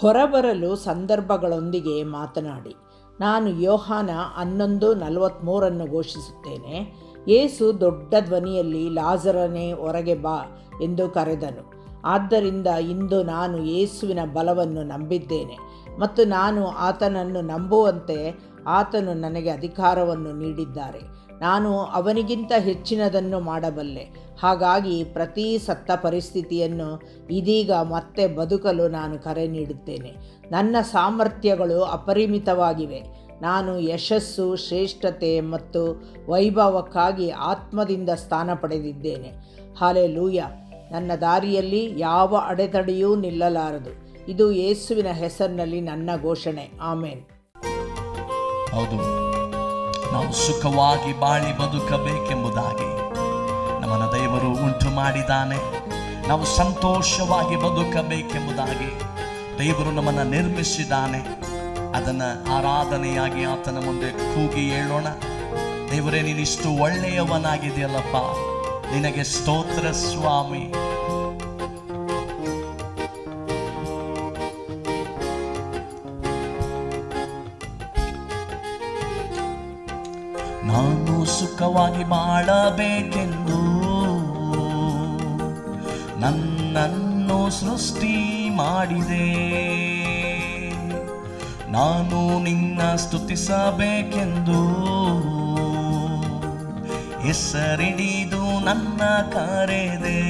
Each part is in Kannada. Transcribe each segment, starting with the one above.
ಹೊರಬರಲು ಸಂದರ್ಭಗಳೊಂದಿಗೆ ಮಾತನಾಡಿ. ನಾನು ಯೋಹಾನ 11:43 ಘೋಷಿಸುತ್ತೇನೆ. ಯೇಸು ದೊಡ್ಡ ಧ್ವನಿಯಲ್ಲಿ, ಲಾಜರನೇ ಹೊರಗೆ ಬಾ ಎಂದು ಕರೆದನು. ಆದ್ದರಿಂದ ಇಂದು ನಾನು ಯೇಸುವಿನ ಬಲವನ್ನು ನಂಬಿದ್ದೇನೆ ಮತ್ತು ನಾನು ಆತನನ್ನು ನಂಬುವಂತೆ ಆತನು ನನಗೆ ಅಧಿಕಾರವನ್ನು ನೀಡಿದ್ದಾರೆ. ನಾನು ಅವನಿಗಿಂತ ಹೆಚ್ಚಿನದನ್ನು ಮಾಡಬಲ್ಲೆ. ಹಾಗಾಗಿ ಪ್ರತಿ ಸತ್ತ ಪರಿಸ್ಥಿತಿಯನ್ನು ಇದೀಗ ಮತ್ತೆ ಬದುಕಲು ನಾನು ಕರೆ ನೀಡುತ್ತೇನೆ. ನನ್ನ ಸಾಮರ್ಥ್ಯಗಳು ಅಪರಿಮಿತವಾಗಿವೆ. ನಾನು ಯಶಸ್ಸು, ಶ್ರೇಷ್ಠತೆ ಮತ್ತು ವೈಭವಕ್ಕಾಗಿ ಆತ್ಮದಿಂದ ಸ್ಥಾನ ಪಡೆದಿದ್ದೇನೆ. ಹಾಲೆಲೂಯ. ನನ್ನ ದಾರಿಯಲ್ಲಿ ಯಾವ ಅಡೆತಡೆಯೂ ನಿಲ್ಲಲಾರದು. ಇದು ಯೇಸುವಿನ ಹೆಸರಿನಲ್ಲಿ ನನ್ನ ಘೋಷಣೆ. ಆಮೇನ್. ಹೌದು, ನಾವು ಸುಖವಾಗಿ ಬಾಳಿ ಬದುಕಬೇಕೆಂಬುದಾಗಿ ನಮ್ಮನ್ನು ದೇವರು ಉಂಟು ಮಾಡಿದ್ದಾನೆ. ನಾವು ಸಂತೋಷವಾಗಿ ಬದುಕಬೇಕೆಂಬುದಾಗಿ ದೇವರು ನಮ್ಮನ್ನು ನಿರ್ಮಿಸಿದ್ದಾನೆ. ಅದನ್ನು ಆರಾಧನೆಯಾಗಿ ಆತನ ಮುಂದೆ ಕೂಗಿ ಹೇಳೋಣ. ದೇವರೇ, ನೀನಿಷ್ಟು ಒಳ್ಳೆಯವನಾಗಿದೆಯಲ್ಲಪ್ಪ, ನಿನಗೆ ಸ್ತೋತ್ರ ಸ್ವಾಮಿ. ನಾನು ಸುಖವಾಗಿ ಬಾಳಬೇಕೆಂದು ನನ್ನನ್ನು ಸೃಷ್ಟಿ ಮಾಡಿದೆ. ನಾನು ನಿನ್ನ ಸ್ತುತಿಸಬೇಕೆಂದು ಹೆಸರಿಡಿದು ನನ್ನ ಕರೆದೆ.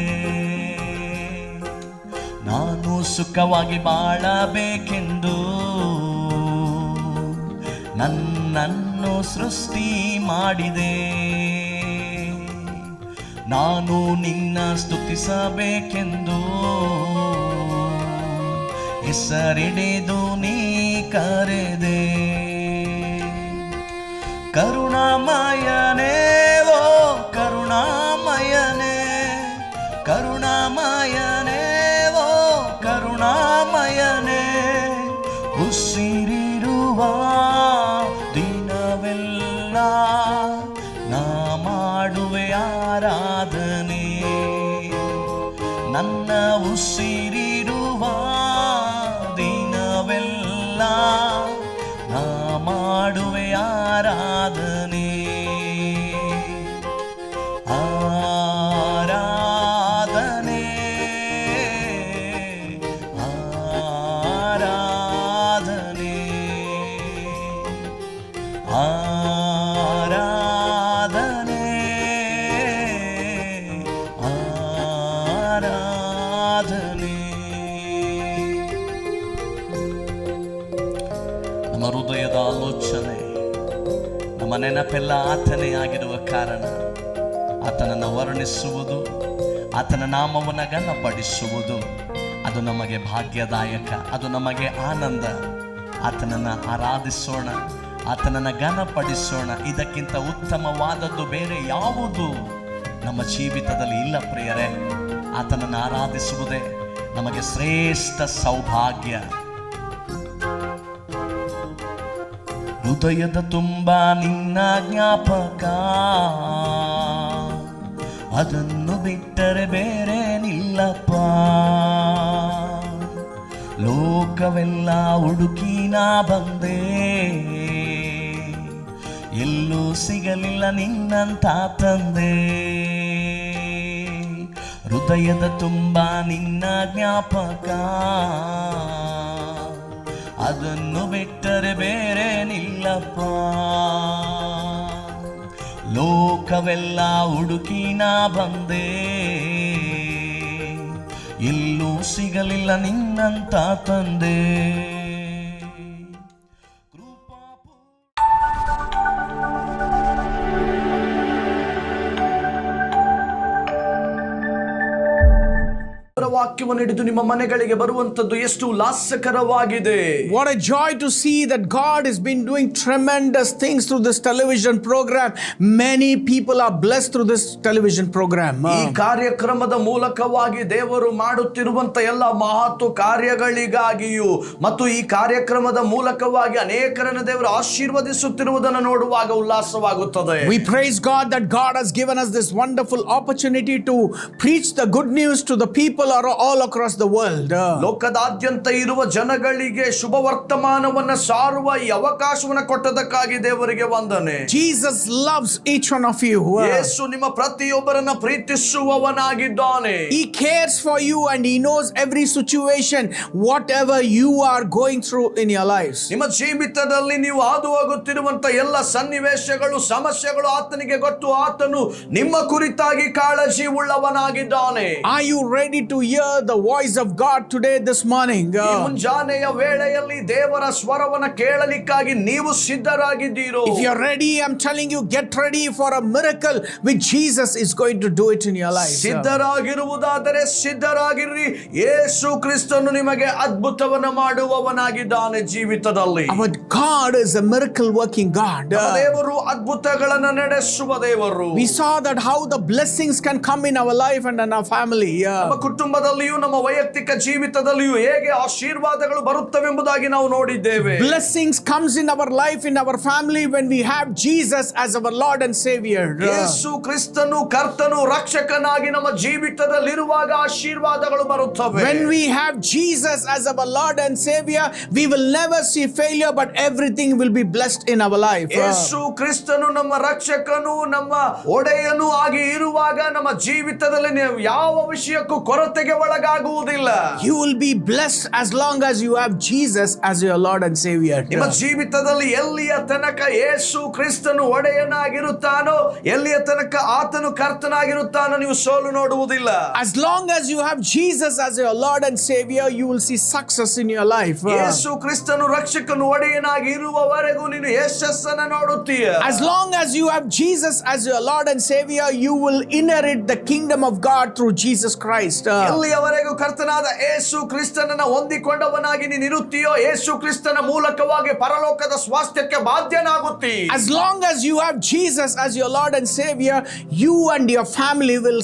ನಾನು ಸುಖವಾಗಿ ಬಾಳಬೇಕೆಂದು ನನ್ನನ್ನು ಸೃಷ್ಟಿ ಮಾಡಿದೆ. ನಾನು ನಿನ್ನ ಸ್ತುತಿಸಬೇಕೆಂದು ಹೆಸರಿಡಿದು ನೀ ಕರೆದೆ. ಕರುಣಾಮಯನೇ, ಓ ಕರುಣಾಮಯನೇ, ಕರುಣಾಮಯನೇ, ಓ ಕರುಣಾಮಯನೇ, ಉಸಿರಿರುವ ದಿನವೆಲ್ಲ ನಾ ಮಾಡುವೆ ಆರಾಧನೆ. ನನ್ನ ಉಸಿರಿರುವ ದಿನವೆಲ್ಲ ನಾ ಮಾಡುವೆ ಆರಾಧನೆ. ಆರಾಧನೆ, ಆರಾಧನೆ, ಆರಾಧನೆ, ಆರಾಧನೆ. ನಮ್ಮ ಹೃದಯದ ಆಲೋಚನೆ, ನಮ್ಮ ನೆನಪೆಲ್ಲ ಆತನೇ ಆಗಿರುವ ಕಾರಣ ಆತನನ್ನು ವರ್ಣಿಸುವುದು, ಆತನ ನಾಮವನ್ನು ಘನಪಡಿಸುವುದು ಅದು ನಮಗೆ ಭಾಗ್ಯದಾಯಕ, ಅದು ನಮಗೆ ಆನಂದ. ಆತನನ್ನು ಆರಾಧಿಸೋಣ, ಆತನನ್ನು ಘನಪಡಿಸೋಣ. ಇದಕ್ಕಿಂತ ಉತ್ತಮವಾದದ್ದು ಬೇರೆ ಯಾವುದು ನಮ್ಮ ಜೀವಿತದಲ್ಲಿ ಇಲ್ಲ ಪ್ರಿಯರೇ. ಆತನನ್ನು ಆರಾಧಿಸುವುದೇ ನಮಗೆ ಶ್ರೇಷ್ಠ ಸೌಭಾಗ್ಯ. ಹೃದಯದ ತುಂಬ ನಿನ್ನ ಜ್ಞಾಪಕ, ಅದನ್ನು ಬಿಟ್ಟರೆ ಬೇರೆ ನಿಲ್ಲಪ್ಪ. ಲೋಕವೆಲ್ಲ ಹುಡುಕಿ ನಾ ಬಂದೆ, ಎಲ್ಲೂ ಸಿಗಲಿಲ್ಲ ನಿನ್ನಂತ ತಂದೆ. ಹೃದಯದ ತುಂಬ ನಿನ್ನ ಜ್ಞಾಪಕ, ಅದನ್ನು ಬಿಟ್ಟರೆ ಬೇರೆ ನಿಲ್ಲಪ್ಪ. ಲೋಕವೆಲ್ಲ ಹುಡುಕಿ ನಾ ಬಂದೆ, ಎಲ್ಲೂ ಸಿಗಲಿಲ್ಲ ನಿನ್ನಂತ ತಂದೆ. ವಾಕ್ಯವನ್ನು ಹಿಡಿದು ನಿಮ್ಮ ಮನೆಗಳಿಗೆ ಬರುವಂತದ್ದು ಎಷ್ಟು ಉಲ್ಲಾಸಕರವಾಗಿದೆ. What a joy to see that God has been doing tremendous things through this television program. Many people are blessed through this television program. ಈ ಕಾರ್ಯಕ್ರಮದ ಮೂಲಕವಾಗಿ ದೇವರು ಮಾಡುತ್ತಿರುವಂತ ಎಲ್ಲ ಮಹತ್ವ ಕಾರ್ಯಗಳಿಗಾಗಿಯೂ ಮತ್ತು ಈ ಕಾರ್ಯಕ್ರಮದ ಮೂಲಕವಾಗಿ ಅನೇಕರನ್ನು ದೇವರು ಆಶೀರ್ವದಿಸುತ್ತಿರುವುದನ್ನು ನೋಡುವಾಗ ಉಲ್ಲಾಸವಾಗುತ್ತದೆ. We praise God that God has given us this wonderful opportunity to preach the good news to the people all across the world. ಲೋಕದಾದ್ಯಂತ ಇರುವ ಜನಗಳಿಗೆ ಶುಭ ವರ್ತಮಾನವನ್ನ ಸಾರುವ ಈ ಅವಕಾಶವನ್ನ ಕೊಟ್ಟದಕ್ಕಾಗಿ ದೇವರಿಗೆ ವಂದನೆ. Jesus loves each one of you. ಯೇಸು ನಿಮ್ಮ ಪ್ರತಿಯೊಬ್ಬರನ್ನ ಪ್ರೀತಿಸುವವನಾಗಿದ್ದಾನೆ. He cares for you and he knows every situation, whatever you are going through in your lives. ನಿಮ್ಮ ಜೀವಿತದಲ್ಲಿ ನೀವು ಹಾದು ಹೋಗುತ್ತಿರುವಂತ ಎಲ್ಲ ಸನ್ನಿವೇಶಗಳು, ಸಮಸ್ಯೆಗಳು ಆತನಿಗೆ ಗೊತ್ತು. ಆತನು ನಿಮ್ಮ ಕುರಿತಾಗಿ ಕಾಳಜಿ ಉಳ್ಳವನಾಗಿದ್ದಾನೆ. Are you ready to hear the voice of God today, this morning? ಈ ಮುಂಜಾನೆಯ ವೇಳೆಯಲ್ಲಿ ದೇವರ ಸ್ವರವನ್ನ ಕೇಳಲಿಕ್ಕಾಗಿ ನೀವು ಸಿದ್ಧರಾಗಿದ್ದೀರೋ? If you're ready, I'm telling you, get ready for a miracle which Jesus is going to do it in your life. ಸಿದ್ಧರಾಗಿರುವುದಾದರೆ ಸಿದ್ಧರಾಗಿರ್ರಿ. ಯೇಸು ಕ್ರಿಸ್ತನು ನಿಮಗೆ ಅದ್ಭುತವನ್ನ ಮಾಡುವವನಾಗಿದ್ದಾನೆ ಜೀವಿತದಲ್ಲಿ. Our God is a miracle working God. ದೇವರು ಅದ್ಭುತಗಳನ್ನು ನಡೆಸುವ ದೇವರು. We saw that how the blessings can come in our life and in our family. ನಮ್ಮ ಕುಟುಂಬದಲ್ಲಿಯೂ ನಮ್ಮ ವೈಯಕ್ತಿಕ ಜೀವಿತದಲ್ಲಿಯೂ ಹೇಗೆ ಆಶೀರ್ವಾದಗಳು ಬರುತ್ತವೆಂಬುದಾಗಿ ನಾವು ನೋಡಿದ್ದೇವೆ. Blessings comes in our life, in our family, when we have Jesus as our Lord and Savior. ಯೇಸು ಕ್ರಿಸ್ತನು ಕರ್ತನು ರಕ್ಷಕನಾಗಿ ನಮ್ಮ ಜೀವಿತದಲ್ಲಿರುವಾಗ ಆಶೀರ್ವಾದಗಳು ಬರುತ್ತವೆ. When we have Jesus as our Lord and Savior, we will never see failure, but everything will be blessed in our life. ಯೇಸು ಕ್ರಿಸ್ತನು ನಮ್ಮ ರಕ್ಷಕನು, ನಮ್ಮ ಒಡೆಯನು ಆಗಿ ಇರುವಾಗ ನಮ್ಮ ಜೀವಿತದಲ್ಲಿ ನೀವು ಯಾವ ವಿಷಯಕ್ಕೂ ಕೊರತೆಗೆ ಒಳಗಾಗುವುದಿಲ್ಲ. You will be blessed as long as you have Jesus as your Lord and Savior. ನಿಮ್ಮ ಜೀವಿತದಲ್ಲಿ ಎಲ್ಲಿಯ ತನಕ ಯೇಸು ಕ್ರಿಸ್ತನು ಒಡೆಯನಾಗಿರುತ್ತಾನೋ, ಎಲ್ಲಿಯ ತನಕ ಆತನು ಕರ್ತನಾಗಿರುತ್ತಾನೋ ನೀವು ಸೋಲು ನೋಡುವುದಿಲ್ಲ. As long as you have Jesus as your Lord and Savior, you will see success in your life. ಯೇಸು ಕ್ರಿಸ್ತನು ರಕ್ಷಕನು ಒಡೆಯನಾಗಿ ಇರುವವರೆಗೂ ನೀನು ಯಶಸ್ಸನ್ನು ನೋಡುತ್ತೀಯ. As long as you have Jesus as your Lord and Savior, you will inherit the kingdom of God through Jesus Christ. ಎಲ್ಲಿಯವರೆಗೂ ಕರ್ತನಾದ ಯೇಸು ಕ್ರಿಸ್ತನನ್ನ ಹೊಂದಿಕೊಂಡವನಾಗಿ ನೀನು ಇರುತ್ತೀಯೋ, ಯೇಸು ಕ್ರಿಸ್ತನ ಮೂಲಕವಾಗಿ ಪರಲೋಕದ ಸ್ವಾಸ್ಥ್ಯಕ್ಕೆ ಬಾಧ್ಯನಾಗುತ್ತಿ. As long as you have Jesus as your Lord and Savior, you and your family will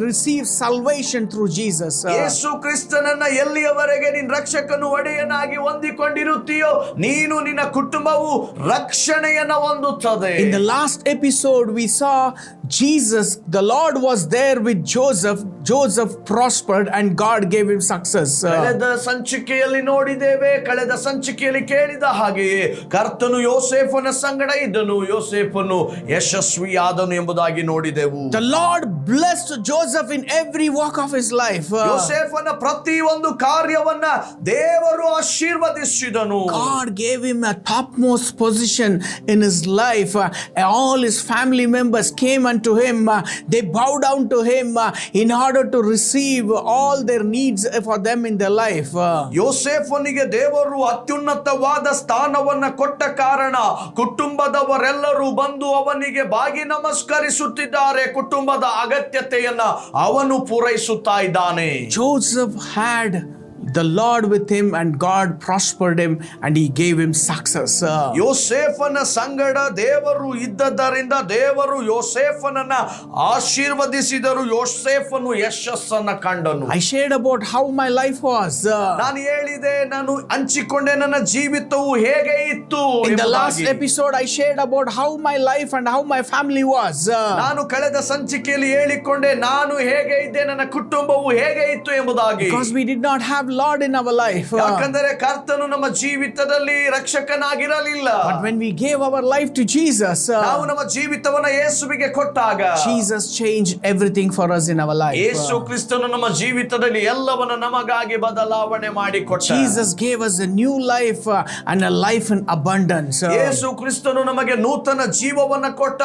receive salvation through Jesus. ಯೇಸು ಕ್ರಿಸ್ತನನ್ನ ಎಲ್ಲಿಯವರೆಗೆ ನೀನು ರಕ್ಷಕನು ಒಡೆಯನಾಗಿ ಹೊಂದಿಕೊಂಡಿರುತ್ತೀಯೋ, ನೀನು ನಿನ್ನ ಕುಟುಂಬವು ರಕ್ಷಣೆಯನ್ನ ಹೊಂದುತ್ತದೆ. In the last episode we saw Jesus, the Lord was there with Joseph. Joseph prospered and God gave him success. ಕಳೆದ ಸಂಚಿಕೆಯಲ್ಲಿ ನೋಡಿದ್ದೇವೆ, ಕಳೆದ ಸಂಚಿಕೆಯಲ್ಲಿ ಕೇಳಿದ ಹಾಗೆಯೇ ಕರ್ತನು ಯೋಸೇಫನ ಸಂಗಡ ಇದ್ದನು, ಯೋಸೇಫನು ಯಶಸ್ವಿಯಾದನು ಎಂಬುದಾಗಿ ನೋಡಿದೆವು. The Lord blessed Joseph in every walk of his life. ಯೋಸೇಫನ ಪ್ರತಿಯೊಂದು ಕಾರ್ಯವನ್ನ ದೇವರು ಆಶೀರ್ವದಿಸಿದನು. God gave him a topmost position in his life. All his family members came unto him. They bowed down to him in order to receive all their needs for them in their life. ಯೋಸೇಫನಿಗೆ ದೇವರು ಅತ್ಯುನ್ನತವಾದ ಸ್ಥಾನವನ್ನ ಕೊಟ್ಟ ಕಾರಣ ಕುಟುಂಬದವರೆಲ್ಲರೂ ಬಂದು ಅವನಿಗೆ ಬಾಗಿ ನಮಸ್ಕರಿಸುತ್ತಿದ್ದಾರೆ. ಕುಟುಂಬದ ಅಗತ್ಯತೆಯನ್ನ ಅವನು ಪೂರೈಸುತ್ತಾ ಇದ್ದಾನೆ. Joseph had the Lord with him and God prospered him and he gave him success. ಯೋಸೇಫನ ಸಂಗಡ ದೇವರು ಇದ್ದದರಿಂದ ದೇವರು ಯೋಸೇಫನನ್ನ ಆಶೀರ್ವದಿಸಿದರು. ಯೋಸೇಫನು ಯಶಸ್ಸನ್ನ ಕಂಡನು. I shared about how my life was. ನಾನು ಹೇಳಿದೆ, ನಾನು ಹಂಚಿಕೊಂಡೆ ನನ್ನ ಜೀವಿತವು ಹೇಗೆ ಇತ್ತು. In the last episode I shared about how my life and how my family was. ನಾನು ಕಳೆದ ಸಂಚಿಕೆಯಲ್ಲಿ ಹೇಳಿಕೊಂಡೆ ನಾನು ಹೇಗೆ ಇದ್ದೆ, ನನ್ನ ಕುಟುಂಬವು ಹೇಗೆ ಇತ್ತು ಎಂಬುದಾಗಿ. Because we did not have Lord in our life. ಯಾಕಂದರೆ ಕರ್ತನು ನಮ್ಮ ಜೀವಿತದಲ್ಲಿ ರಕ್ಷಕನಾಗಿರಲಿಲ್ಲ. But when we gave our life to Jesus, ನಾವು ನಮ್ಮ ಜೀವಿತವನ್ನ ಯೇಸುವಿಗೆ ಕೊಟ್ಟಾಗ Jesus changed everything for us in our life. ಯೇಸು ಕ್ರಿಸ್ತನು ನಮ್ಮ ಜೀವಿತದಲ್ಲಿ ಎಲ್ಲವನ್ನ ನಮಗಾಗಿ ಬದಲಾವಣೆ ಮಾಡಿಕೊಟ್ಟ. Jesus gave us a new life and a life in abundance. ಯೇಸು ಕ್ರಿಸ್ತನು ನಮಗೆ ನೂತನ ಜೀವವನ್ನ ಕೊಟ್ಟ,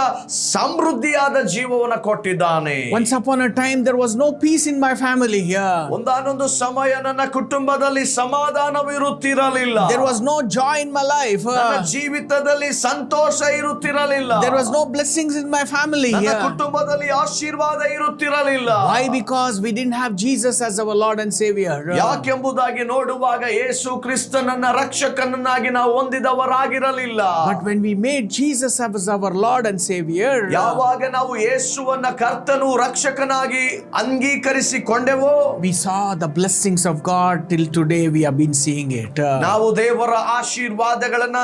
ಸಮೃದ್ಧಿಯಾದ ಜೀವವನ್ನ ಕೊಟ್ಟಿದ್ದಾನೆ. Once upon a time there was no peace in my family here. ಒಂದಾನೊಂದು ಸಮಯ ನನ್ನ ಕುಟುಂಬದಲ್ಲಿ ಸಮಾಧಾನವಿರುತ್ತಿರಲಿಲ್ಲ. There was no joy in my life. ನನ್ನ ಜೀವಿತದಲ್ಲಿ ಸಂತೋಷ ಇರುತ್ತಿರಲಿಲ್ಲ. There was no blessings in my family. ನನ್ನ ಕುಟುಂಬದಲ್ಲಿ ಆಶೀರ್ವಾದ ಇರುತ್ತಿರಲಿಲ್ಲ. Why? Because we didn't have Jesus as our Lord and Savior. ಯಾಕೆಂಬುದಾಗಿ ನೋಡುವಾಗ ಯೇಸು ಕ್ರಿಸ್ತನನ್ನ ರಕ್ಷಕನನ್ನಾಗಿ ನಾವು ಹೊಂದಿದವರಾಗಿರಲಿಲ್ಲ. But when we made Jesus as our Lord and Savior, ಯಾವಾಗ ನಾವು ಯೇಸುವನ್ನ ಕರ್ತನು ರಕ್ಷಕನಾಗಿ ಅಂಗೀಕರಿಸಿಕೊಂಡೆವೋ, we saw the blessings of God. Till today we have been seeing it. ನಾವು ದೇವರ ಆಶೀರ್ವಾದಗಳನ್ನ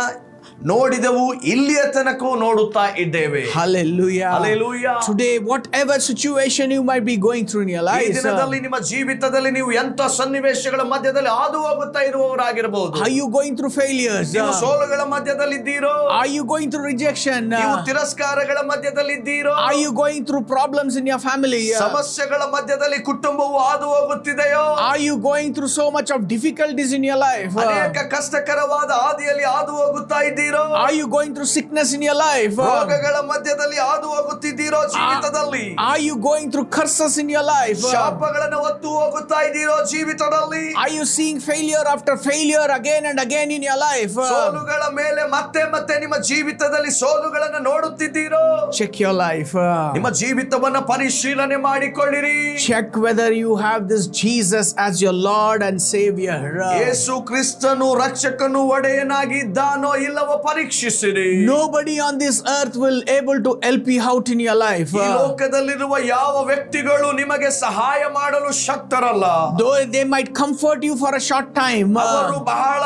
ನೋಡಿದೆವು, ಇಲ್ಲಿಯ ತನಕ ನೋಡುತ್ತಾ ಇದ್ದೇವೆ. Hallelujah. Hallelujah. Today, whatever situation you might be going through in your ಈ life, ದಿನದಲ್ಲಿ ನಿಮ್ಮ ಜೀವಿತದಲ್ಲಿ ನೀವು ಎಂತ ಸನ್ನಿವೇಶಗಳ ಮಧ್ಯದಲ್ಲಿ ಹಾದು ಹೋಗುತ್ತಾ ಇರುವವರಾಗಿರಬಹುದು. are you going through failures? ನೀವು ಸೋಲುಗಳ ಮಧ್ಯದಲ್ಲಿ ಇದ್ದೀರೋ, Are you going through rejection? ನೀವು ತಿರಸ್ಕಾರಗಳ ಮಧ್ಯದಲ್ಲಿ ಇದ್ದೀರೋ, Are you going through problems in your family? ಸಮಸ್ಯೆಗಳ ಮಧ್ಯದಲ್ಲಿ ಕುಟುಂಬವು ಹಾದು ಹೋಗುತ್ತಿದೆಯೋ, Are you going through so much of difficulties in your life? ಅನೇಕ ಕಷ್ಟಕರವಾದ ಹಾದಿಯಲ್ಲಿ ಹಾದು ಹೋಗುತ್ತಾ ಇದ್ದೀರೋ, Are you going through sickness in your life? ರೋಗಗಳ ಮಧ್ಯದಲ್ಲಿ ಹಾದು ಹೋಗುತ್ತಿದ್ದೀರೋ, ಜೀವಿತದಲ್ಲಿ Are you going through curses in your life? ಶಾಪಗಳನ್ನು ಹೊತ್ತು ಹೋಗುತ್ತಾ ಇದ್ದೀರೋ, ಜೀವಿತದಲ್ಲಿ Are you seeing failure after failure again and again in your life? ಸೋಲುಗಳ ಮೇಲೆ ಮತ್ತೆ ಮತ್ತೆ ನಿಮ್ಮ ಜೀವಿತದಲ್ಲಿ ಸೋಲುಗಳನ್ನು ನೋಡುತ್ತಿದ್ದೀರೋ, Check your life. ನಿಮ್ಮ ಜೀವಿತವನ್ನ ಪರಿಶೀಲನೆ ಮಾಡಿಕೊಳ್ಳಿರಿ. Check whether you have this Jesus as your Lord and Savior. ಯೇಸು ಕ್ರಿಸ್ತನು ರಕ್ಷಕನು ಒಡೆಯನಾಗಿದ್ದಾನೋ ಇಲ್ಲವೋ ಪರೀಕ್ಷಿಸಿರಿ. Nobody on this earth will able to help you out in your life. ಈ ಲೋಕದಲ್ಲಿರುವ ಯಾವ ವ್ಯಕ್ತಿಗಳು ನಿಮಗೆ ಸಹಾಯ ಮಾಡಲು ಶಕ್ತರಲ್ಲ. Though they might comfort you for a short time, ಅವರು ಬಹಳ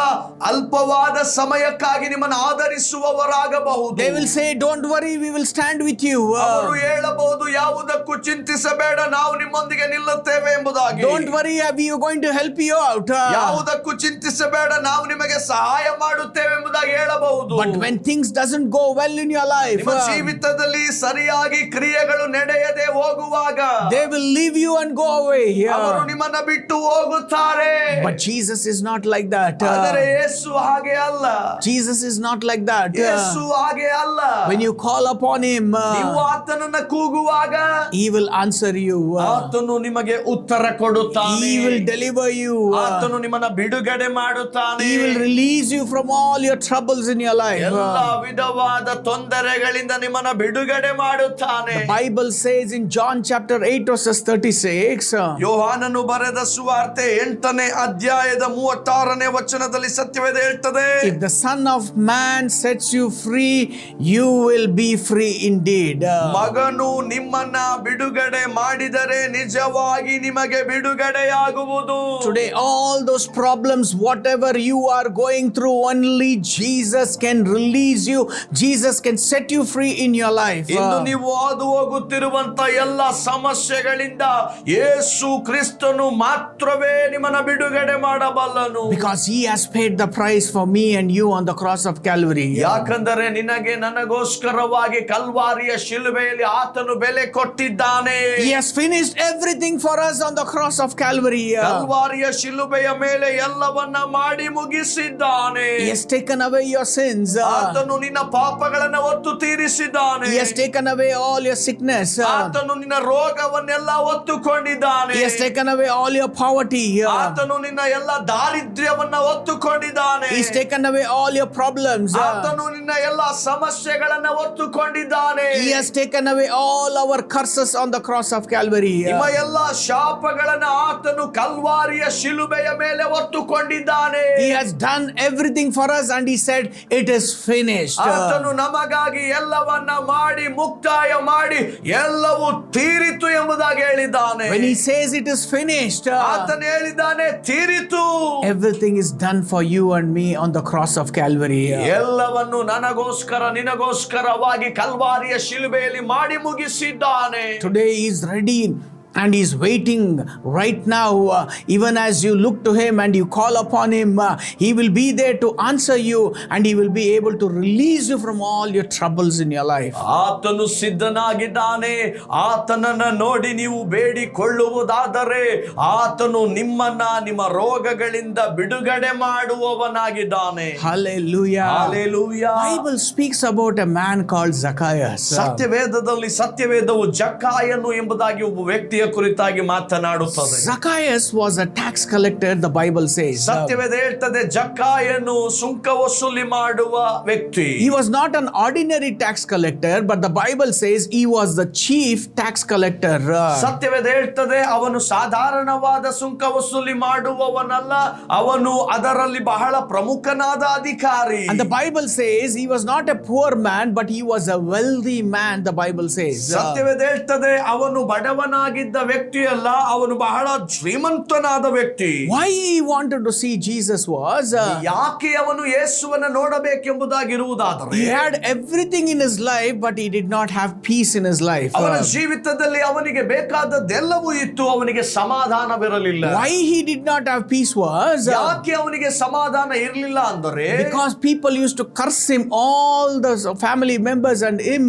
ಅಲ್ಪವಾದ ಸಮಯಕ್ಕಾಗಿ ನಿಮ್ಮನ್ನು ಆಧರಿಸುವವರಾಗಬಹುದು. they will say, "Don't worry, we will stand with you." ಅವರು ಹೇಳಬಹುದು, ಯಾವುದಕ್ಕೂ ಚಿಂತಿಸಬೇಡ, ನಾವು ನಿಮ್ಮೊಂದಿಗೆ ನಿಲ್ಲುತ್ತೇವೆ ಎಂಬುದಾಗಿ. Don't worry, we are going to help you out. ಯಾವುದಕ್ಕೂ ಚಿಂತಿಸಬೇಡ, ನಾವು ನಿಮಗೆ ಸಹಾಯ ಮಾಡುತ್ತೇವೆ ಎಂಬುದಾಗಿ ಹೇಳಬಹುದು. But when things doesn't go well in your life, ನಿಮ್ಮ ಜೀವಿತದಲ್ಲಿ ಸರಿಯಾಗಿ ಕ್ರಿಯೆಗಳು ನಡೆಯದೆ ಹೋಗುವಾಗ they will leave you and go away. ಅವರು ನಿಮ್ಮನ್ನ ಬಿಟ್ಟು ಹೋಗುತ್ತಾರೆ. But Jesus is not like that. ಆದರೆ ಯೇಸು ಹಾಗೆ ಅಲ್ಲ. Jesus is not like that. ಯೇಸು ಹಾಗೆ ಅಲ್ಲ. When you call upon him, ನೀವು ಆತನನ್ನ ಕೂಗುವಾಗ he will answer you. ಆತನು ನಿಮಗೆ ಉತ್ತರ ಕೊಡುತ್ತಾನೆ. He will deliver you. ಆತನು ನಿಮ್ಮನ್ನ ಬಿಡುಗಡೆ ಮಾಡುತ್ತಾನೆ. He will release you from all your troubles in your life. ಎಲ್ಲ ವಿಧವಾದ ತೊಂದರೆಗಳಿಂದ ನಿಮ್ಮನ್ನ ಬಿಡುಗಡೆ ಮಾಡುತ್ತಾನೆ. The Bible says in John chapter 8 verses 36, ಯೋಹಾನನು ಬರೆದ ಸುವಾರ್ತೆ 8ನೇ ಅಧ್ಯಾಯದ 36ನೇ ವಚನದಲ್ಲಿ ಸತ್ಯವೇದ ಹೇಳ್ತದೆ, if the Son of Man sets you free, you will be free indeed. ಮಗನು ನಿಮ್ಮನ್ನ ಬಿಡುಗಡೆ ಮಾಡಿದರೆ ನಿಜವಾಗಿ ನಿಮಗೆ ಬಿಡುಗಡೆಯಾಗುವುದು. Today all those problems, whatever you are going through, only Jesus can release you. Jesus can set you free in your life. ಇಂದು ನೀವು ಹಾದು ಹೋಗುತ್ತಿರುವಂತ ಎಲ್ಲ ಸಮಸ್ಯೆಗಳಿಂದ ಯೇಸು ಕ್ರಿಸ್ತನು ಮಾತ್ರವೇ ನಿಮ್ಮನ್ನ ಬಿಡುಗಡೆ ಮಾಡಬಲ್ಲನು. Because he has paid the price for me and you on the cross of Calvary. ಯಾಕಂದರೆ ನಿನಗೆ ನನಗೋಸ್ಕರವಾಗಿ ಕಲ್ವಾರಿಯ ಶಿಲುಬೆಯಲ್ಲಿ ಆತನು ಬೆಲೆ ಕೊಟ್ಟಿದ್ದಾನೆ. He has finished everything for us on the cross of Calvary. ಕಲ್ವಾರಿಯ ಶಿಲುಬೆಯ ಮೇಲೆ ಎಲ್ಲವನ್ನ ಮಾಡಿ ಮುಗಿಸಿದ್ದಾನೆ. He has taken away your sins. ಆತನು ನಿನ್ನ ಪಾಪಗಳನ್ನ ಹೊತ್ತು ತೀರಿಸಿದ್ದಾನೆ. He has taken away all your sickness. ಆತನು ನಿನ್ನ ರೋಗವನ್ನೆಲ್ಲ ಹೊತ್ತುಕೊಂಡಿದ್ದಾನೆ. He has taken away all your poverty. ಆತನು ನಿನ್ನ ಎಲ್ಲ ದಾರಿದ್ರ್ಯವನ್ನ ಹೊತ್ತುಕೊಂಡಿದ್ದಾನೆ. He has taken away all your problems. ಆತನು ನಿನ್ನ ಎಲ್ಲ ಸಮಸ್ಯೆಗಳನ್ನ ಹೊತ್ತುಕೊಂಡಿದ್ದಾನೆ. He has taken away all our curses on the cross of Calvary. ನಿಮ್ಮ ಎಲ್ಲ ಶಾಪಗಳನ್ನ ಆತನು ಕಲ್ವಾರಿಯ ಶಿಲುಬೆಯ ಮೇಲೆ ಹೊತ್ತುಕೊಂಡಿದ್ದಾನೆ. He has done everything for us and he said it is finished. ಆತನು ನಮಗಾಗಿ ಎಲ್ಲವನ್ನ ಮಾಡಿ ಮುಕ್ತಾಯ ಮಾಡಿ ಎಲ್ಲವೂ ತೀರಿತು ಎಂಬುದಾಗಿ ಹೇಳಿದ್ದಾನೆ. When he says it is finished, ಆತನು ಹೇಳಿದ್ದಾನೆ ತೀರಿತು. everything is done for you and me on the cross of Calvary. ಎಲ್ಲವನ್ನು ನನಗೋಸ್ಕರ ನಿನಗೋಸ್ಕರವಾಗಿ ಕಲ್ವಾರಿಯ ಶಿಲುಬೆಯಲ್ಲಿ ಮಾಡಿ ಮುಗಿಸಿದ್ದಾನೆ. Today he is ready and he is waiting right now. Even as you look to him and you call upon him, he will be there to answer you and he will be able to release you from all your troubles in your life. ಆತನು ಸಿದ್ಧನಾಗಿದ್ದಾನೆ. ಆತನನ್ನ ನೋಡಿ ನೀವು ಬೇಡಿಕೊಳ್ಳುವುದಾದರೆ ಆತನು ನಿಮ್ಮನ್ನ ನಿಮ್ಮ ರೋಗಗಳಿಂದ ಬಿಡುಗಡೆ ಮಾಡುವವನಾಗಿದ್ದಾನೆ. Hallelujah. Hallelujah. Bible speaks about a man called Zacchaeus. ಸತ್ಯವೇದದಲ್ಲಿ ಸತ್ಯವೇದವು ಜಕ್ಕಾಯನು ಎಂಬುದಾಗಿ ಒಬ್ಬ ವ್ಯಕ್ತಿಯ ಕುರಿತಾಗಿ ಮಾತನಾಡುತ್ತದೆ. Zacchaeus was a tax collector, the Bible says. ಸತ್ಯವೇದ ಹೇಳ್ತದೆ ಜಕ್ಕಾಯನು ಸುಂಕ ವಸೂಲಿ ಮಾಡುವ ವ್ಯಕ್ತಿ. He was not an ordinary tax collector, but the Bible says he was the chief tax collector. ಸತ್ಯವೇದ ಹೇಳ್ತದೆ ಅವನು ಸಾಧಾರಣವಾದ ಸುಂಕ ವಸೂಲಿ ಮಾಡುವವನಲ್ಲ, ಅವನು ಅದರಲ್ಲಿ ಬಹಳ ಪ್ರಮುಖನಾದ ಅಧಿಕಾರಿ. And the Bible says he was not a poor man, but he was a wealthy man, the Bible says. ಸತ್ಯವೇದ ಹೇಳ್ತದೆ ಅವನು ಬಡವನಾಗಿದ್ದ ಆಗಿದ್ದ ವ್ಯಕ್ತಿ ಅಲ್ಲ, ಅವನು ಬಹಳ ಶ್ರೀಮಂತನಾದ ವ್ಯಕ್ತಿ. Why he wanted to see Jesus was ಯಾಕೆ ಅವನು ಯೇಸುವನ್ನ ನೋಡಬೇಕೆಂಬುದಾಗಿರುವುದಾದರೆ, he had everything in his life, but he did not have peace in his life. ಅವನ ಜೀವಿತದಲ್ಲಿ ಅವನಿಗೆ ಬೇಕಾದದ್ದೆಲ್ಲವೂ ಇತ್ತು, ಅವನಿಗೆ ಸಮಾಧಾನವಿರಲಿಲ್ಲ. Why he did not have peace was ಯಾಕೆ ಅವನಿಗೆ ಸಮಾಧಾನ ಇರಲಿಲ್ಲ ಅಂದರೆ, because people used to curse him. All the family members and him,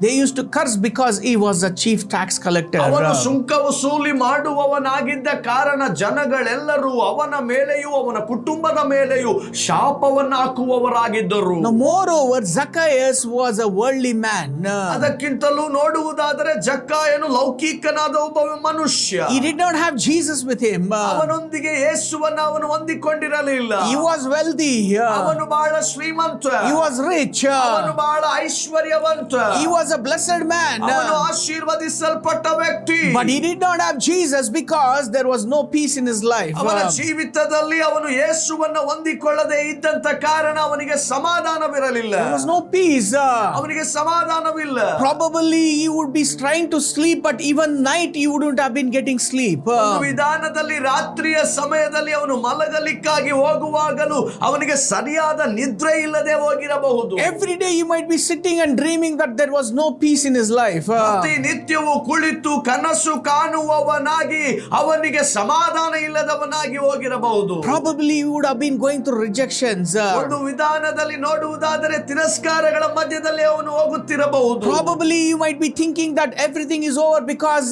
they used to curse because he was a chief tax collector. ಅವನು ಸುಂಕ ವಸೂಲಿ ಮಾಡುವವನಾಗಿದ್ದ ಕಾರಣ ಜನಗಳೆಲ್ಲರೂ ಅವನ ಮೇಲೆಯೂ ಅವನ ಕುಟುಂಬದ ಮೇಲೆಯೂ ಶಾಪವನ್ನು ಹಾಕುವವರಾಗಿದ್ದರು. Now, moreover, Zacchaeus was a worldly man. ಅದಕ್ಕಿಂತಲೂ ನೋಡುವುದಾದರೆ ಜಕ್ಕಾಯನು ಲೌಕಿಕನಾದ ಒಬ್ಬ ಮನುಷ್ಯ. He did not have Jesus with him. ಅವನೊಂದಿಗೆ ಯೇಸುವನ್ನ ಅವನು ಹೊಂದಿಕೊಂಡಿರಲಿಲ್ಲ. He was wealthy. ಅವನು ಬಹಳ ಶ್ರೀಮಂತ. He was rich. ಅವನು ಬಹಳ ಐಶ್ವರ್ಯವಂತ. He was a blessed man. ಅವನು ಆಶೀರ್ವದಿಸಲ್ಪಟ್ಟ ವ್ಯಕ್ತಿ. But he did not have Jesus because there was no peace in his life. ಅವನ ಜೀವಿತದಲ್ಲಿ ಅವನು ಯೇಸುವನ್ನ ಹೊಂದಿಕೊಳ್ಳದೆ ಇದ್ದಂತ ಕಾರಣ ಅವನಿಗೆ ಸಮಾಧಾನವಿರಲಿಲ್ಲ. There was no peace. ಅವನಿಗೆ ಸಮಾಧಾನವಿಲ್ಲ. Probably he would be trying to sleep, but even night he wouldn't have been getting sleep. ಒಂದು ವಿಧಾನದಲ್ಲಿ ರಾತ್ರಿಯ ಸಮಯದಲ್ಲಿ ಅವನು ಮಲಗಲಿಕ್ಕಾಗಿ ಹೋಗುವಾಗಲೂ ಅವನಿಗೆ ಸರಿಯಾದ ನಿದ್ರೆ ಇಲ್ಲದೆ ಹೋಗಿರಬಹುದು. Every day he might be sitting and dreaming that there was no peace in his life. ಪ್ರತಿನಿತ್ಯವೂ ಕುಳಿತು ಕನಸು ಕಾಣುವವನಾಗಿ ಅವನಿಗೆ ಸಮಾಧಾನ ಇಲ್ಲದವನಾಗಿ ಹೋಗಿರಬಹುದು. Probably he would have been going through rejections. ಒಂದು ವಿಧಾನದಲ್ಲಿ ನೋಡುವುದಾದರೆ ತಿರಸ್ಕಾರಗಳ ಮಧ್ಯದಲ್ಲಿ ಅವನು ಹೋಗುತ್ತಿರಬಹುದು. Probably you might be thinking that everything is over because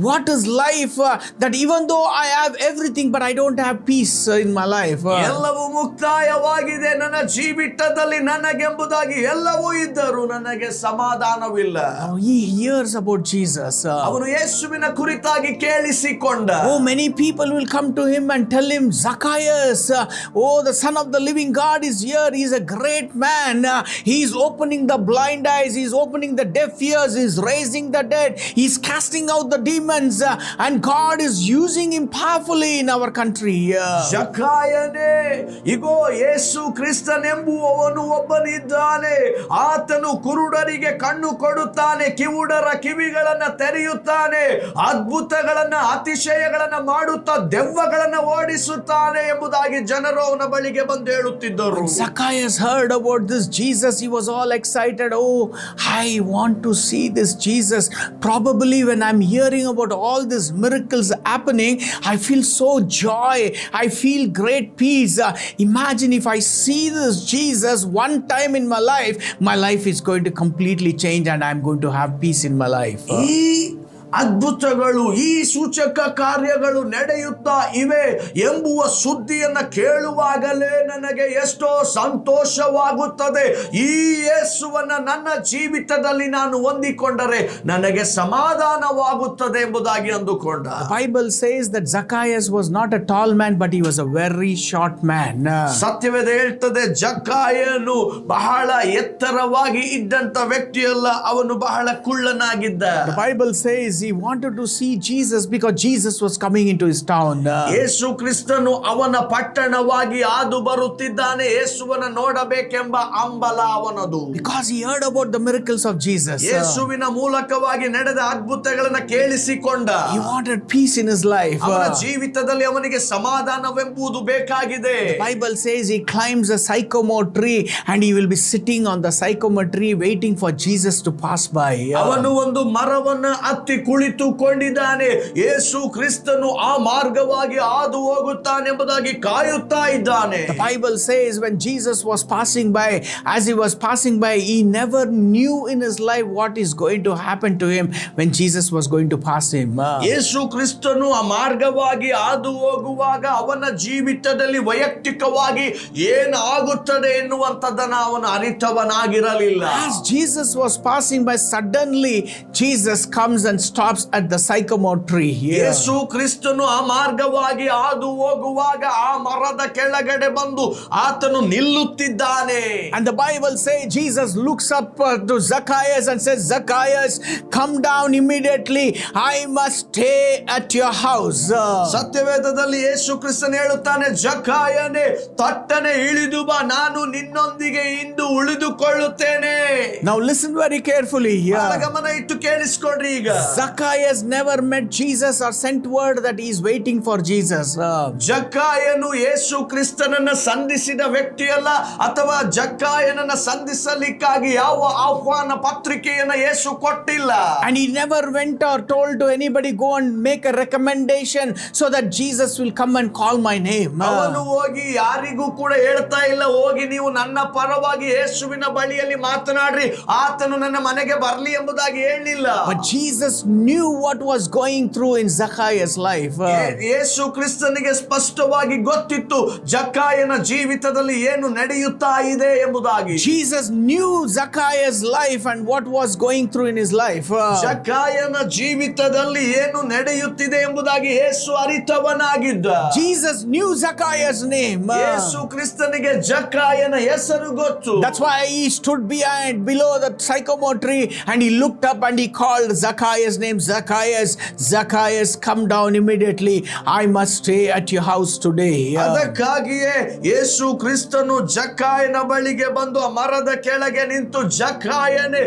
what is life? That even though I have everything, but I don't have peace in my life. ಎಲ್ಲವೂ ಮುಕ್ತಾಯವಾಗಿದೆ ನನ್ನ ಜೀವಿತದಲ್ಲಿ, ನನಗೆಂಬುದಾಗಿ ಎಲ್ಲವೂ ಇದ್ದರೂ ನನಗೆ ಸಮಾಧಾನವಿಲ್ಲ. Now he hears about Jesus. ಅವನು ಯೇಸುವಿನ ಕುರಿತಾಗಿ ಕೇಳಿಸಿಕೊಂಡ. Oh, many people will come to him and tell him, Zacchaeus, oh, the Son of the living God is here. He is a great man. He is opening the blind eyes. He is opening the deaf ears. He is raising the dead. He is casting out the demons. And God is using him powerfully in our country. ಜಕ್ಕಾಯನೇ, ಇಗೋ ಯೇಸು ಕ್ರಿಸ್ತನೆಂಬುವವನು ಒಬ್ಬನಿದ್ದಾನೆ. ಆತನು ಕುರುಡರಿಗೆ ಕಣ್ಣು ಕೊಡುತ್ತಾನೆ, ಕಿವುಡರ ಕಿವಿಗಳನ್ನ ತೆರೆಯುತ್ತಾನೆ, ಅದ್ಭುತಗಳನ್ನ ಅತಿಶಯಗಳನ್ನ ಮಾಡುತ್ತಾ ದೆವ್ವಗಳನ್ನ ಓಡಿಸುತ್ತಾನೆ ಎಂಬುದಾಗಿ ಜನರು ಅವನ ಬಳಿಗೆ ಬಂದು ಹೇಳುತ್ತಿದ್ದರು. Zacchaeus heard about this Jesus. He was all excited. Oh, I want to see this Jesus. Probably when I'm hearing about all these miracles happening, I feel so joy. I feel great peace. Imagine if I see this Jesus one time in my life is going to completely change and I'm going to have peace in my life. ಈ ಅದ್ಭುತಗಳು, ಈ ಸೂಚಕ ಕಾರ್ಯಗಳು ನಡೆಯುತ್ತಾ ಇವೆ ಎಂಬುವ ಸುದ್ದಿಯನ್ನ ಕೇಳುವಾಗಲೇ ನನಗೆ ಎಷ್ಟೋ ಸಂತೋಷವಾಗುತ್ತದೆ. ಈ ಯೇಸುವನ್ನ ನನ್ನ ಜೀವಿತದಲ್ಲಿ ನಾನು ಹೊಂದಿಕೊಂಡರೆ ನನಗೆ ಸಮಾಧಾನವಾಗುತ್ತದೆ ಎಂಬುದಾಗಿ ಅಂದುಕೊಂಡ. The Bible says that Zacchaeus was not a tall man, but he was a very short man. ಸತ್ಯವೇದ ಹೇಳ್ತದೆ, ಜಕ್ಕಾಯನು ಬಹಳ ಎತ್ತರವಾಗಿ ಇದ್ದಂತ ವ್ಯಕ್ತಿಯಲ್ಲ, ಅವನು ಬಹಳ ಕುಳ್ಳನಾಗಿದ್ದ. The Bible says he wanted to see Jesus because Jesus was coming into his town. ಯೇಸು ಕ್ರಿಸ್ತನು ಅವನ ಪಟ್ಟಣವಾಗಿ ಹಾದು ಬರುತ್ತಿದ್ದಾನೆ, ಯೇಸುವನ್ನ ನೋಡಬೇಕೆಂಬ ಹಂಬಲ ಅವನದು. Because he heard about the miracles of Jesus. ಯೇಸುವಿನ ಮೂಲಕವಾಗಿ ನಡೆದ ಅದ್ಭುತಗಳನ್ನ ಕೇಳಿಸಿಕೊಂಡ. He wanted peace in his life. ಅವನ ಜೀವಿತದಲ್ಲಿ ಅವನಿಗೆ ಸಮಾಧಾನವೆಂಬುದು ಬೇಕಾಗಿದೆ. The Bible says he climbs a sycamore tree and he will be sitting on the sycamore tree waiting for Jesus to pass by. ಅವನು ಒಂದು ಮರವನ್ನ ಹತ್ತಿ ಕುಳಿತುಕೊಂಡಿದ್ದಾನೆ, ಯೇಸು ಕ್ರಿಸ್ತನು ಆ ಮಾರ್ಗವಾಗಿ ಹಾದು ಹೋಗುತ್ತಾನೆಂಬುದಾಗಿ ಕಾಯುತ್ತಾ ಇದ್ದಾನೆ. The Bible says when Jesus was passing by, as he was passing by, he never knew in his life what is going to happen to him when Jesus was going to pass him. ಯೇಸು ಕ್ರಿಸ್ತನು ಆ ಮಾರ್ಗವಾಗಿ ಹಾದು ಹೋಗುವಾಗ ಅವನ ಜೀವಿತದಲ್ಲಿ ವೈಯಕ್ತಿಕವಾಗಿ ಏನು ಆಗುತ್ತದೆ ಎನ್ನುವಂಥದ್ದನ್ನ ಅವನು ಅರಿತವನಾಗಿರಲಿಲ್ಲ. As Jesus was passing by, suddenly Jesus comes and stops at the sycamore tree. ಯೇಸು ಕ್ರಿಸ್ತನು ಆ ಮಾರ್ಗವಾಗಿ ಹಾದು ಹೋಗುವಾಗ ಆ ಮರದ ಕೆಳಗಡೆ ಬಂದು ಆತನು ನಿಲ್ಲುತ್ತಿದ್ದಾನೆ. And the Bible says Jesus looks up to Zacchaeus and says, Zacchaeus, come down immediately. I must stay at your house. ಸತ್ಯವೇದದಲ್ಲಿ ಯೇಸು ಕ್ರಿಸ್ತನು ಹೇಳುತ್ತಾನೆ, ಜಕ್ಕಾಯನೇ, ತಟ್ಟನೆ ಇಳಿದು ಬಾ, ನಾನು ನಿನ್ನೊಂದಿಗೆ ಇಂದು ಉಳಿದುಕೊಳ್ಳುತ್ತೇನೆ. Now listen very carefully here. ಗಮನ ಇಟ್ಟು ಕೇಳಿಸಿಕೊಂಡ್ರಿ. ಈಗ Zacchaeus never met Jesus or sent word that he is waiting for Jesus. ಜಕ್ಕಾಯನು ಯೇಸು ಕ್ರಿಸ್ತನನ್ನ ಸಂಧಿಸಿದ ವ್ಯಕ್ತಿಯಲ್ಲ, ಅಥವಾ ಜಕ್ಕಾಯನನ್ನ ಸಂಧಿಸಲಿಕ್ಕಾಗಿ ಯಾವ ಆಹ್ವಾನ ಪತ್ರಿಕೆಯನ್ನ ಯೇಸು ಕೊಟ್ಟಿಲ್ಲ. And he never went or told to anybody, go and make a recommendation so that Jesus will come and call my name. ಅವನು ಹೋಗಿ ಯಾರಿಗೂ ಕೂಡ ಹೇಳ್ತಾ ಇಲ್ಲ, ಹೋಗಿ ನೀವು ನನ್ನ ಪರವಾಗಿ ಯೇಸುವಿನ ಬಳಿಯಲ್ಲಿ ಮಾತನಾಡ್ರಿ, ಆತನು ನನ್ನ ಮನೆಗೆ ಬರ್ಲಿ ಎಂಬುದಾಗಿ ಹೇಳಿಲ್ಲ. But Jesus knew what was going through in Zacchaeus' life. ಯೇಸು ಕ್ರಿಸ್ತನಿಗೆ ಸ್ಪಷ್ಟವಾಗಿ ಗೊತ್ತಿತ್ತು ಜಕ್ಕಾಯನ ಜೀವಿತದಲ್ಲಿ ಏನು ನಡೆಯುತ್ತಾ ಇದೆ ಎಂಬುದಾಗಿ. Jesus knew Zacchaeus' life and what was going through in his life. ಜಕ್ಕಾಯನ ಜೀವಿತದಲ್ಲಿ ಏನು ನಡೆಯುತ್ತಿದೆ ಎಂಬುದಾಗಿ ಯೇಸು ಅರಿತವನಾಗಿದ್ದ. Jesus knew Zacchaeus' name. ಯೇಸು ಕ್ರಿಸ್ತನಿಗೆ ಜಕ್ಕಾಯನ ಹೆಸರು ಗೊತ್ತು. That's why he stood below the sycamore tree and he looked up and he called Zacchaeus' name. Zacchaeus, Zacchaeus, come down immediately. I must stay at your house today. ಅದಕ್ಕಾಗಿಯೇ ಯೇಸು ಕ್ರಿಸ್ತನು ಜಕ್ಕಾಯನ ಬಳಿಗೆ ಬಂದು ಆ ಮರದ ಕೆಳಗೆ ನಿಂತು ಜಕ್ಕಾಯನೇ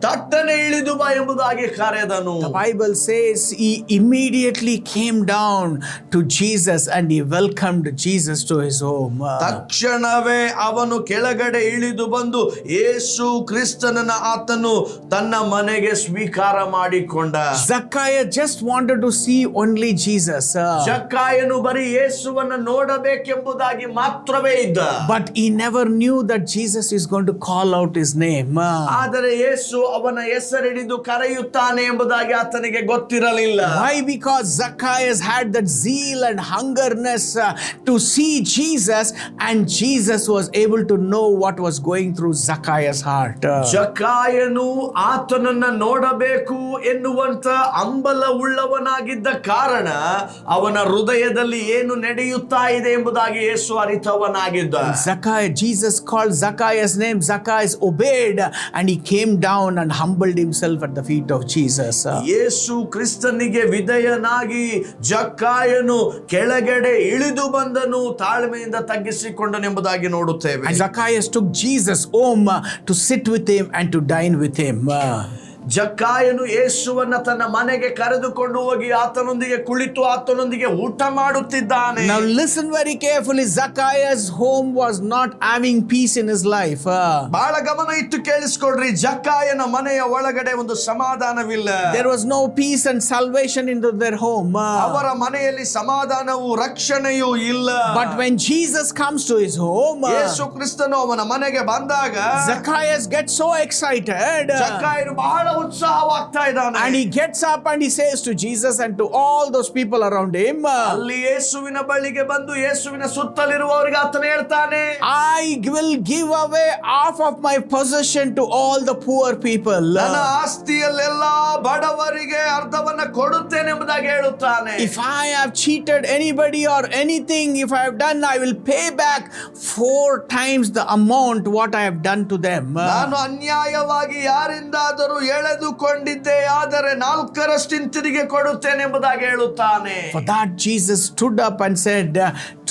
ತಟ್ಟನೆ ಇಳಿದು ಬಾ ಎಂಬುದಾಗಿ ಕರೆದನು. The Bible says he immediately came down to Jesus and he welcomed Jesus to his home. ತಕ್ಷಣವೇ ಅವನು ಕೆಳಗಡೆ ಇಳಿದು ಬಂದು ಯೇಸು ಕ್ರಿಸ್ತನನ್ನ ಆತನು ತನ್ನ ಮನೆಗೆ ಸ್ವೀಕಾರ ಮಾಡಿಕೊಂಡ. Zacchaeus just wanted to see only Jesus. ಜಕ್ಕಾಯನು ಬರೀ ಯೇಸುವನ್ನ ನೋಡಬೇಕೆಂಬುದಾಗಿ ಮಾತ್ರವೇ ಇದ್ದ. But he never knew that Jesus is going to call out his name. ಆದರೆ ಯೇಸು ಅವನ ಹೆಸರಿಡಿದು ಕರೆಯುತ್ತಾನೆ ಎಂಬುದಾಗಿ ಆತನಿಗೆ ಗೊತ್ತಿರಲಿಲ್ಲ. Why? Because Zacchaeus had that zeal and hungerness to see Jesus, and Jesus was able to know what was going through Zacchaeus' heart. ಜಕ್ಕಾಯನು ಆತನನ್ನ ನೋಡಬೇಕು ಎನ್ನುವಂತ ಹಂಬಲ ಉಳ್ಳವನಾಗಿದ್ದ ಕಾರಣ ಅವನ ಹೃದಯದಲ್ಲಿ ಏನು ನಡೆಯುತ್ತಾ ಇದೆ ಎಂಬುದಾಗಿ ಯೇಸು ಅರಿತವನಾಗಿದ್ದ. Jesus called Zacchaeus' name. Zacchaeus obeyed and he came down and humbled himself at the feet of Jesus. ಯೇಸು ಕ್ರಿಸ್ತನಿಗೆ ವಿಧೇಯನಾಗಿ ಜಕ್ಕಾಯನು ಕೆಳಗಡೆ ಇಳಿದು ಬಂದನು, ತಾಳ್ಮೆಯಿಂದ ತಗ್ಗಿಸಿಕೊಂಡನೆಂಬುದಾಗಿ ನೋಡುತ್ತೇವೆ. And Zacchaeus took Jesus home to sit with him and to dine with him. ಜಕ್ಕಾಯನು ಯೇಸುವನ್ನ ತನ್ನ ಮನೆಗೆ ಕರೆದುಕೊಂಡು ಹೋಗಿ ಆತನೊಂದಿಗೆ ಕುಳಿತು ಆತನೊಂದಿಗೆ ಊಟ ಮಾಡುತ್ತಿದ್ದಾನೆ. Now listen very carefully. Zacchaeus' home was not having peace in his life. ಬಹಳ ಗಮನ ಇಟ್ಟು ಕೇಳಿಸ್ಕೊಳ್ರಿ, ಜಕ್ಕಾಯನ ಮನೆಯ ಒಳಗಡೆ ಒಂದು ಸಮಾಧಾನವಿಲ್ಲ. There was no peace and salvation into their home. ಅವರ ಮನೆಯಲ್ಲಿ ಸಮಾಧಾನವು ರಕ್ಷಣೆಯೂ ಇಲ್ಲ. But when Jesus comes to his home, ಯೇಸು ಕ್ರಿಸ್ತನು ಅವನ ಮನೆಗೆ ಬಂದಾಗ Zacchaeus gets so excited. ಜಕ್ಕಾಯನು ಬಹಳ ಉತ್ಸಾಹವಾಗ್ತಾ ಇದ್ದಾನೆ. And he gets up and he says to Jesus and to all those people around him, ಅಲ್ಲಿ ಯೇಸುವಿನ ಬಳಿಗೆ ಬಂದು ಯೇಸುವಿನ ಸುತ್ತಲಿರುವವರಿಗೆ ಆತನು ಹೇಳ್ತಾನೆ, I will give away half of my possession to all the poor people. ನನ್ನ ಆಸ್ತಿಯಲ್ಲೆಲ್ಲ ಬಡವರಿಗೆ ಅರ್ಧವನ್ನ ಕೊಡುತ್ತೇನೆ ಎಂಬುದಾಗಿ ಹೇಳುತ್ತಾನೆ. If I have cheated anybody or anything, if I have done, I will pay back 4 times the amount what I have done to them. ನಾನು ಅನ್ಯಾಯವಾಗಿ ಯಾರಿಂದಾದರೂ ಎಳೆದುಕೊಂಡಿದ್ದೆ ಆದರೆ 4ರಷ್ಟು ಹಿಂತಿರುಗಿ ಕೊಡುತ್ತೇನೆ ಎಂಬುದಾಗಿ ಹೇಳುತ್ತಾನೆ. For that Jesus stood up and said,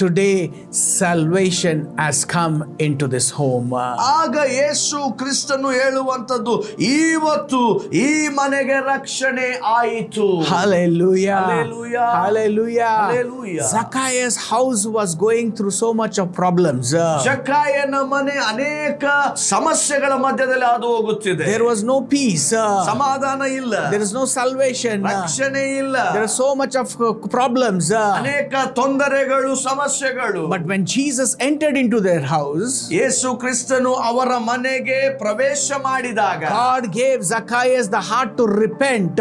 today salvation has come into this home. ಆಗ ಯೇಸು ಕ್ರಿಸ್ತನು ಹೇಳುವಂತದ್ದು, ಇವತ್ತು ಈ ಮನೆಗೆ ರಕ್ಷಣೆ ಆಯಿತು. Hallelujah. Hallelujah. Hallelujah. Hallelujah. Zacchaeus' house was going through so much of problems. ಜಕ್ಕಾಯನ ಮನೆ ಅನೇಕ ಸಮಸ್ಯೆಗಳ ಮಧ್ಯದಲ್ಲಿ ಹಾದು ಹೋಗುತ್ತಿದೆ. There was no peace. ಸಮಾಧಾನ ಇಲ್ಲ. There is no salvation. ರಕ್ಷಣೆ ಇಲ್ಲ. There is so much of problems. ಅನೇಕ ತೊಂದರೆಗಳು, ಸಮಸ್ಯೆಗಳು. But when Jesus entered into their house, ಯೇಸು ಕ್ರಿಸ್ತನು ಅವರ ಮನೆಗೆ ಪ್ರವೇಶ ಮಾಡಿದಾಗ God gave Zacchaeus the heart to repent.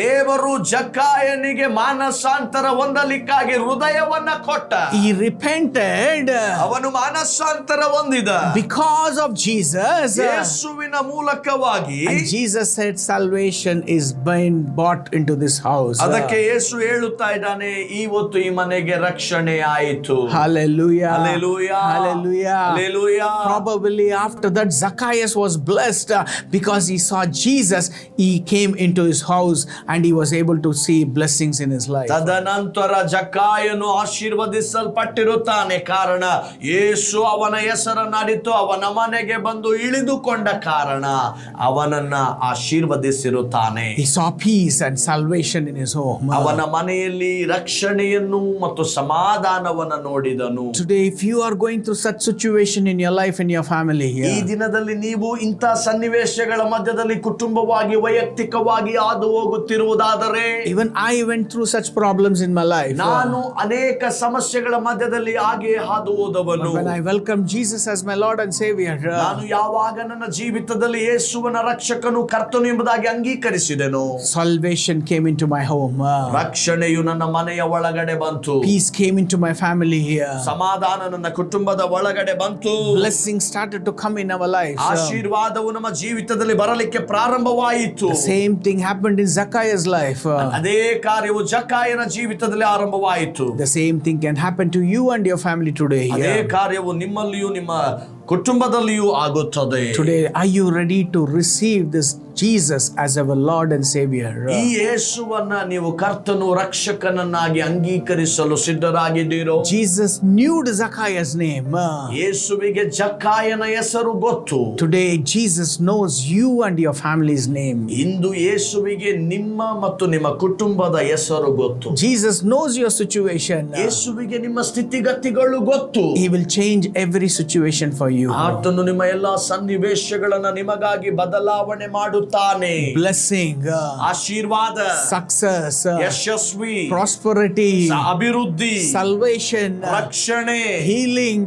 ದೇವರು ಜಕ್ಕಾಯನಿಗೆ ಮಾನಸಾಂತರ ಹೊಂದಲಿಕ್ಕಾಗಿ ಹೃದಯವನ್ನ ಕೊಟ್ಟ. He repented. ಅವನು ಮಾನಸಾಂತರ ಹೊಂದಿದ Because of Jesus. ಯೇಸುವಿನ ಮೂಲಕವಾಗಿ. And Jesus said salvation is being bought into this house. ಅದಕ್ಕೆ ಯೇಸು ಹೇಳುತ್ತಾ ಇದ್ದಾನೆ, ಇವತ್ತು ಈ ಮನೆಗೆ ರಕ್ಷಣೆ ಆಯಿತು. Hallelujah. Hallelujah. Hallelujah. Hallelujah. Probably after that Zacchaeus was blessed because he saw Jesus. He came into his house and he was able to see blessings in his life. ತದನಂತರ ಜಕ್ಕಾಯನು ಆಶೀರ್ವದಿಸಲ್ಪಟ್ಟಿರುತ್ತಾನೆ, ಕಾರಣ ಯೇಸು ಅವನ ಹೆಸರನ್ನು ಅರಿತು ಅವನ ಮನೆಗೆ ಬಂದು ಇಳಿದುಕೊಂಡ ಕಾರಣ ಅವನನ್ನ ಆಶೀರ್ವದಿಸಿರುತ್ತಾನೆ. He saw peace and salvation in his home. ಅವನ ಮನೆಯಲ್ಲಿ ರಕ್ಷಣೆಯನ್ನು ಮತ್ತು ಸಮಾಧಾನವನ್ನು ನೋಡಿದನು. Today, if you are going through such situation in your life and your family, ಈ ದಿನದಲ್ಲಿ ನೀವು ಇಂಥ ಸನ್ನಿವೇಶಗಳ ಮಧ್ಯದಲ್ಲಿ ಕುಟುಂಬವಾಗಿ ವೈಯಕ್ತಿಕವಾಗಿ ಹಾದು ಹೋಗುತ್ತಿರುವುದಾದರೆ, even I went through such problems in my life. ನಾನು ಅನೇಕ ಸಮಸ್ಯೆಗಳ ಮಧ್ಯದಲ್ಲಿ ಹಾಗೆ ಹಾದು ಹೋದವನು. When I welcomed Jesus as my Lord and Savior, ನಾನು ಯಾವಾಗ ನನ್ನ ಜೀವಿತದಲ್ಲಿ ಯೇಸುವನ ರಕ್ಷಕನು ಕರ್ತನು ಎಂಬುದಾಗಿ ಅಂಗೀಕರಿಸಿದೆನೋ, salvation came into my home. ರಕ್ಷಣೆಯು ನನ್ನ ಮನೆಯ ಒಳಗಡೆ ಬಂತು. Peace came into my family here. ಸಮಾಧಾನ ನನ್ನ ಕುಟುಂಬದ ಒಳಗಡೆ ಬಂತು. Blessings started to come in our lives. ಆಶೀರ್ವಾದವು ನಮ್ಮ ಜೀವಿತದಲ್ಲಿ ಬರಲಿಕ್ಕೆ ಪ್ರಾರಂಭವಾಯಿತು. The same thing happened in Zacchaeus' life. ಅದೇ ಕಾರ್ಯವು ಜಕ್ಕಾಯನ ಜೀವಿತದಲ್ಲಿ ಆರಂಭವಾಯಿತು. The same thing can happen to you and your family today. ಅದೇ ಕಾರ್ಯವು ನಿಮ್ಮಲ್ಲಿಯೂ ನಿಮ್ಮ ಕುಟುಂಬದಲ್ಲಿಯೂ ಆಗುತ್ತದೆ. Today, are you ready to receive this Jesus as our Lord and Savior? ಈ ಯೇಸುವನ್ನ ನೀವು ಕರ್ತನು ರಕ್ಷಕನನ್ನಾಗಿ ಅಂಗೀಕರಿಸಲು ಸಿದ್ಧರಾಗಿದ್ದೀರೋ? Jesus knew Zacchaeus' name. ಯೇಸುವಿಗೆ ಜಕ್ಕಾಯನ ಹೆಸರು ಗೊತ್ತು. Today, Jesus knows you and your family's name. ಇಂದು ಯೇಸುವಿಗೆ ನಿಮ್ಮ ಮತ್ತು ನಿಮ್ಮ ಕುಟುಂಬದ ಹೆಸರು ಗೊತ್ತು. Jesus knows your situation. ಯೇಸುವಿಗೆ ನಿಮ್ಮ ಸ್ಥಿತಿಗತಿಗಳು ಗೊತ್ತು. He will change every situation for you. ಆತನು ನಿಮ್ಮ ಎಲ್ಲಾ ಸನ್ನಿವೇಶಗಳನ್ನ ನಿಮಗಾಗಿ ಬದಲಾವಣೆ ಮಾಡುತ್ತಾನೆ. Blessing, ಆಶೀರ್ವಾದ, success, ಯಶಸ್ವಿ, prosperity, ಅಭಿವೃದ್ಧಿ, salvation, ರಕ್ಷಣೆ, healing,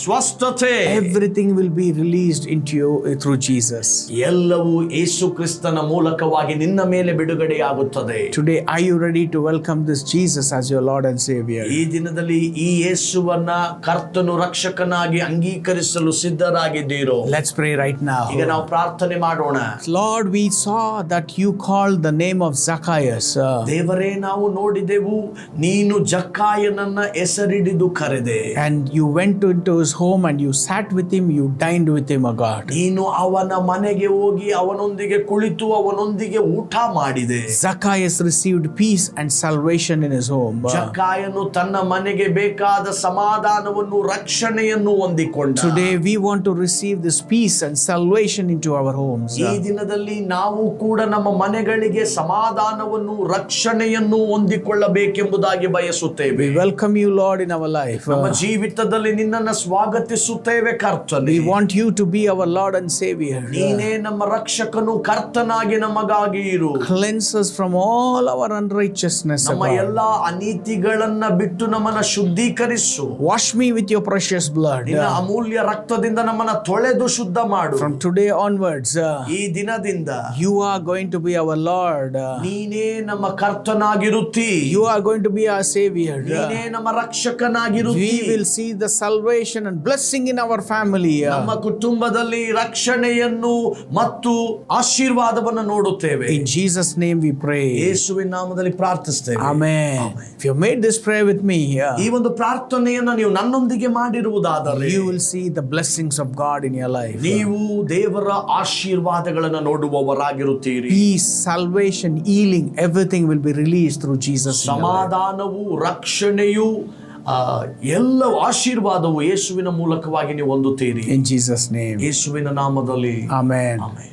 ಸ್ವಸ್ಥತೆ, everything will be released into you through Jesus. ಎಲ್ಲವೂ ಯೇಸು ಕ್ರಿಸ್ತನ ಮೂಲಕವಾಗಿ ನಿನ್ನ ಮೇಲೆ ಬಿಡುಗಡೆಯಾಗುತ್ತದೆ. Today, are you ready to welcome this Jesus as your Lord and Savior? ಈ ದಿನದಲ್ಲಿ ಈ ಯೇಸುವನ್ನ ಕರ್ತನು ರಕ್ಷಕನಾಗಿ ಅಂಗೀಕರಿಸಲು ಸಿದ್ಧರಾಗಿದ್ದೀರೋ? Let's pray right now. ಈಗ ನಾವು ಪ್ರಾರ್ಥನೆ ಮಾಡೋಣ. Lord, we saw that you called the name of Zacchaeus. ದೇವರೇ, ನಾವು ನೋಡಿದೆವು ನೀನು ಜಕ್ಕಾಯನನ್ನ ಹೆಸರಿಡಿದು ಕರೆದೆ. And you went into his home and you sat with him, you dined with him, O God. ನೀನು ಅವನ ಮನೆಗೆ ಹೋಗಿ ಅವನೊಂದಿಗೆ ಕುಳಿತು ಅವನೊಂದಿಗೆ ಊಟ ಮಾಡಿದೆ. Zacchaeus received peace and salvation in his home. ಜಕ್ಕಾಯನು ತನ್ನ ಮನೆಗೆ ಬೇಕಾದ ಸಮಾಧಾನವನ್ನು ರಕ್ಷಣೆಯನ್ನು ಹೊಂದಿಕೊಂಡ. Today we want to receive this peace and salvation into our homes. ಈ ದಿನದಲ್ಲಿ ನಾವು ಕೂಡ ನಮ್ಮ ಮನೆಗಳಿಗೆ ಸಮಾಧಾನವನ್ನು ರಕ್ಷಣೆಯನ್ನು ಹೊಂದಿಕೊಳ್ಳಬೇಕೆಂಬುದಾಗಿ ಬಯಸುತ್ತೇವೆ. We welcome you, Lord, in our life. ನಮ್ಮ ಜೀವಿತದಲ್ಲಿ ನಿನ್ನನ್ನು ಸ್ವಾಗತಿಸುತ್ತೇವೆ ಕರ್ತನೇ. We want you to be our Lord and Savior. ನೀನೇ ನಮ್ಮ ರಕ್ಷಕನು, ಕರ್ತನಾಗಿ ನಮಗಾಗಿ ಇರು. Cleanse us from all our unrighteousness. ನಮ್ಮ ಎಲ್ಲಾ ಅನೀತಿಗಳನ್ನ ಬಿಟ್ಟು ನಮ್ಮನ್ನ ಶುದ್ಧೀಕರಿಸು. Wash me with your precious blood. ನಿನ್ನ ಅಮೂಲ್ಯ ರಕ್ತದಿಂದ ನಮ್ಮನ್ನ ತೊಳೆದು ಶುದ್ಧ ಮಾಡು. From today onwards, ಈ ದಿನದಿಂದ you are going to be our Lord. ನೀನೇ ನಮ್ಮ ಕರ್ತನಾಗಿರುತ್ತಿ. You are going to be our Savior. ನೀನೇ ನಮ್ಮ ರಕ್ಷಕನಾಗಿರುತ್ತಿ. We will see the salvation and blessing in our family. ನಮ್ಮ ಕುಟುಂಬದಲ್ಲಿ ರಕ್ಷಣೆಯನ್ನು ಮತ್ತು ಆಶೀರ್ವಾದವನ್ನು ನೋಡುತ್ತೇವೆ. In Jesus' name we pray. ಯೇಸುವಿನ ನಾಮದಲ್ಲಿ ಪ್ರಾರ್ಥಿಸುತ್ತೇವೆ. Amen. If you made this prayer with me, ಈ ಒಂದು ಪ್ರಾರ್ಥನೆಯನ್ನು ನೀವು ನನ್ನೊಂದಿಗೆ ಮಾಡಿರುವುದಾದರೆ you will see the blessings of God in your life. ನೀವು ದೇವರ ಆಶೀರ್ವಾದಗಳನ್ನು ನೋಡುವವರಾಗಿರುತ್ತೀರಿ. Peace, salvation, healing, everything will be released through Jesus. ಸಮಾಧಾನವು, ರಕ್ಷಣೆಯು, ಎಲ್ಲ ಆಶೀರ್ವಾದವು ಯೇಸುವಿನ ಮೂಲಕವಾಗಿ ನೀವು ಹೊಂದುತ್ತೀರಿ. In Jesus' name. ಯೇಸುವಿನ ನಾಮದಲ್ಲಿ Amen. ಆಮೆನ್.